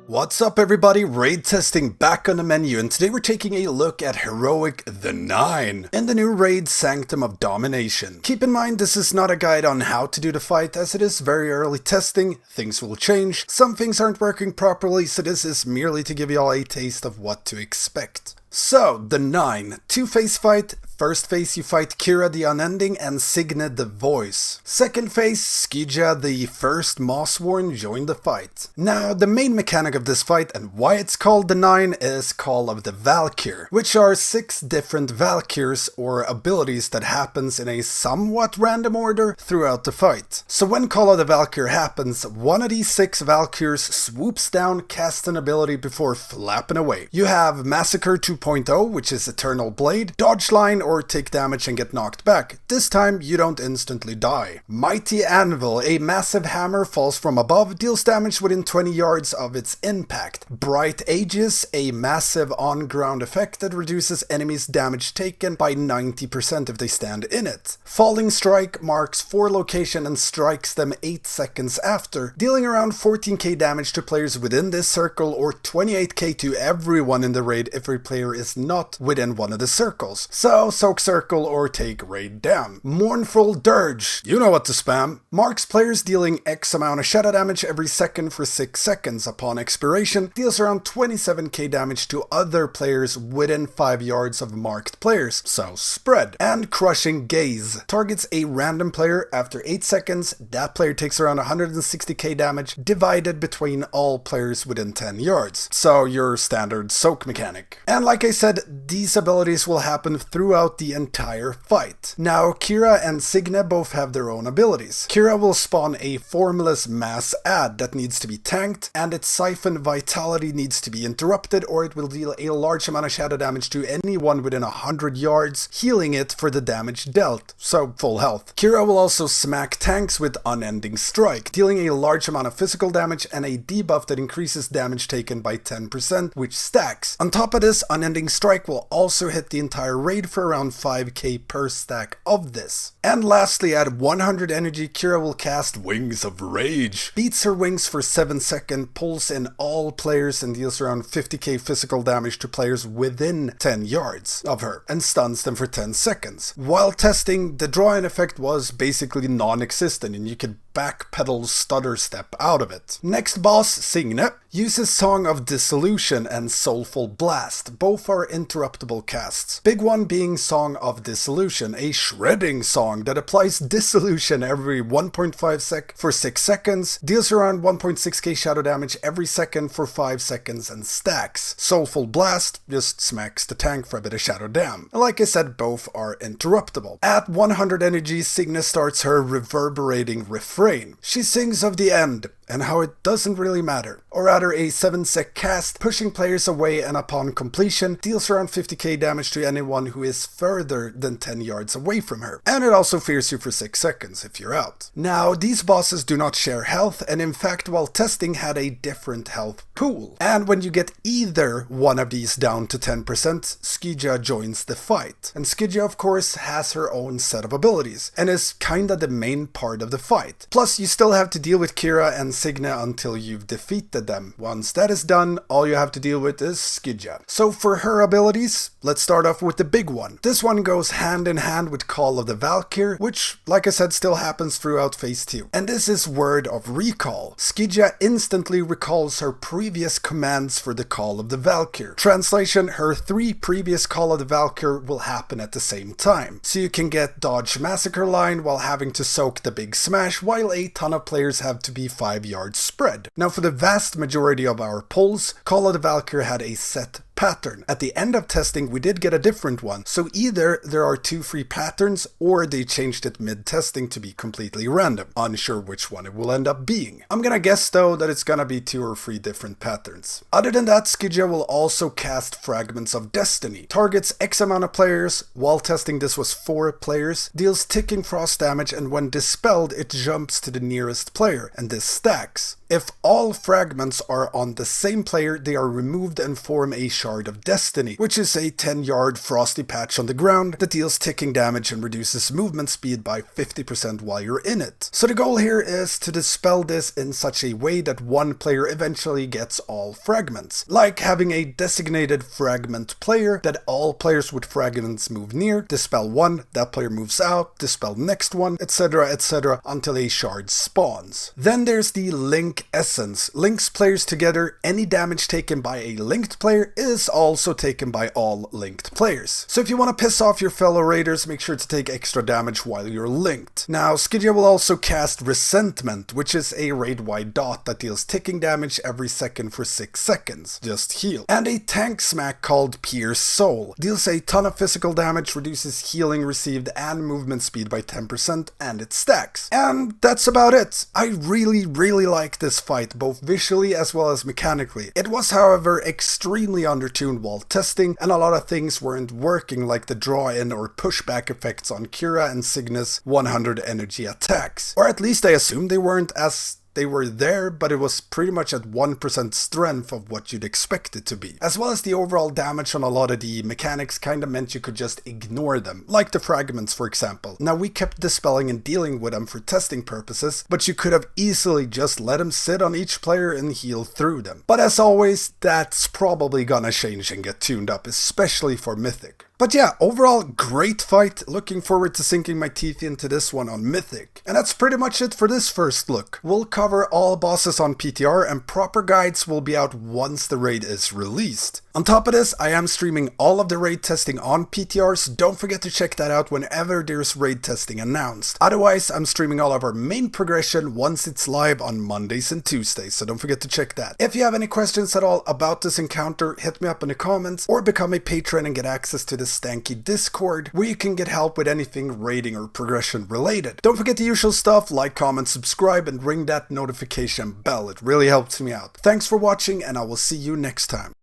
What's up everybody, raid testing back on the menu, and today we're taking a look at Heroic the 9 in the new raid Sanctum of Domination. Keep in mind this is not a guide on how to do the fight, as it is very early testing, things will change, some things aren't working properly, so this is merely to give you all a taste of what to expect. So, the 9, two-phase fight. First phase you fight Kira the Unending and Singnet the Voice. Second phase, Skija the First Mossworn join the fight. Now, the main mechanic of this fight and why it's called the 9 is Call of the Valkyr, which are 6 different Valkyrs or abilities that happens in a somewhat random order throughout the fight. So when Call of the Valkyr happens, one of these 6 Valkyrs swoops down, casts an ability before flapping away. You have Massacre 2.0, which is Eternal Blade, Dodge Line, or take damage and get knocked back. This time you don't instantly die. Mighty Anvil, a massive hammer falls from above, deals damage within 20 yards of its impact. Bright Aegis, a massive on-ground effect that reduces enemies' damage taken by 90% if they stand in it. Falling Strike marks 4 locations and strikes them 8 seconds after, dealing around 14k damage to players within this circle or 28k to everyone in the raid if a player is not within one of the circles. So soak circle or take raid down. Mournful Dirge, you know what to spam, marks players dealing X amount of shadow damage every second for 6 seconds. Upon expiration, deals around 27k damage to other players within 5 yards of marked players, so spread. And Crushing Gaze, targets a random player after 8 seconds, that player takes around 160k damage divided between all players within 10 yards, so your standard soak mechanic. And like I said, these abilities will happen throughout the entire fight. Now, Kira and Singnet both have their own abilities. Kira will spawn a formless mass ad that needs to be tanked, and its siphon vitality needs to be interrupted or it will deal a large amount of shadow damage to anyone within 100 yards, healing it for the damage dealt, so full health. Kira will also smack tanks with Unending Strike, dealing a large amount of physical damage and a debuff that increases damage taken by 10%, which stacks. On top of this, Unending Strike will also hit the entire raid for around 5k per stack of this. And lastly, at 100 energy, Kira will cast Wings of Rage. Beats her wings for 7 seconds, pulls in all players and deals around 50k physical damage to players within 10 yards of her, and stuns them for 10 seconds. While testing, the draw-in effect was basically non-existent and you could backpedal stutter step out of it. Next boss, Singnet, uses Song of Dissolution and Soulful Blast. Both are interruptible casts. Big one being Song of Dissolution, a shredding song that applies dissolution every 1.5 sec for 6 seconds, deals around 1.6k shadow damage every second for 5 seconds and stacks. Soulful Blast just smacks the tank for a bit of shadow dam. Like I said, both are interruptible. At 100 energy, Singnet starts her reverberating refrain. She sings of the end and how it doesn't really matter, or rather a 7 sec cast, pushing players away, and upon completion deals around 50k damage to anyone who is further than 10 yards away from her, and it also fears you for 6 seconds if you're out. Now, these bosses do not share health, and in fact while testing had a different health pool, and when you get either one of these down to 10%, Skija joins the fight. And Skija of course has her own set of abilities, and is kinda the main part of the fight. Plus you still have to deal with Kira and Singnet until you've defeated them. Once that is done, all you have to deal with is Skija. So for her abilities, let's start off with the big one. This one goes hand in hand with Call of the Valkyr, which, like I said, still happens throughout phase 2. And this is Word of Recall. Skija instantly recalls her previous commands for the Call of the Valkyr. Translation, her 3 previous Call of the Valkyr will happen at the same time. So you can get Dodge Massacre Line while having to soak the Big Smash, while a ton of players have to be 5 yards spread. Now for the vast majority of our pulls, Call of the Valkyr had a set pattern. At the end of testing, we did get a different one, so either there are 2 free patterns or they changed it mid-testing to be completely random. Unsure which one it will end up being. I'm gonna guess though that it's gonna be 2 or 3 different patterns. Other than that, Skija will also cast Fragments of Destiny. Targets X amount of players. While testing, this was 4 players. Deals ticking frost damage, and when dispelled, it jumps to the nearest player, and this stacks. If all fragments are on the same player, they are removed and form a Shard of Destiny, which is a 10-yard frosty patch on the ground that deals ticking damage and reduces movement speed by 50% while you're in it. So the goal here is to dispel this in such a way that one player eventually gets all fragments, like having a designated fragment player that all players with fragments move near, dispel one, that player moves out, dispel next one, etc, etc, until a shard spawns. Then there's the Link Essence. Links players together. Any damage taken by a linked player is also taken by all linked players. So if you want to piss off your fellow raiders, make sure to take extra damage while you're linked. Now, Skija will also cast Resentment, which is a raid-wide dot that deals ticking damage every second for 6 seconds. Just heal. And a tank smack called Pierce Soul. Deals a ton of physical damage, reduces healing received and movement speed by 10%, and it stacks. And that's about it. I really like this fight, both visually as well as mechanically. It was, however, extremely undertuned while testing, and a lot of things weren't working, like the draw-in or pushback effects on Kira and Cygnus 100 energy attacks. Or at least I assume they weren't, as they were there, but it was pretty much at 1% strength of what you'd expect it to be. As well as the overall damage on a lot of the mechanics kinda meant you could just ignore them, like the fragments for example. Now we kept dispelling and dealing with them for testing purposes, but you could have easily just let them sit on each player and heal through them. But as always, that's probably gonna change and get tuned up, especially for Mythic. But yeah, overall, great fight. Looking forward to sinking my teeth into this one on Mythic. And that's pretty much it for this first look. We'll cover all bosses on PTR, and proper guides will be out once the raid is released. On top of this, I am streaming all of the raid testing on PTR, so don't forget to check that out whenever there's raid testing announced. Otherwise, I'm streaming all of our main progression once it's live on Mondays and Tuesdays, so don't forget to check that. If you have any questions at all about this encounter, hit me up in the comments, or become a patron and get access to the Stankie Discord, where you can get help with anything raiding or progression related. Don't forget the usual stuff, like, comment, subscribe, and ring that notification bell. It really helps me out. Thanks for watching, and I will see you next time.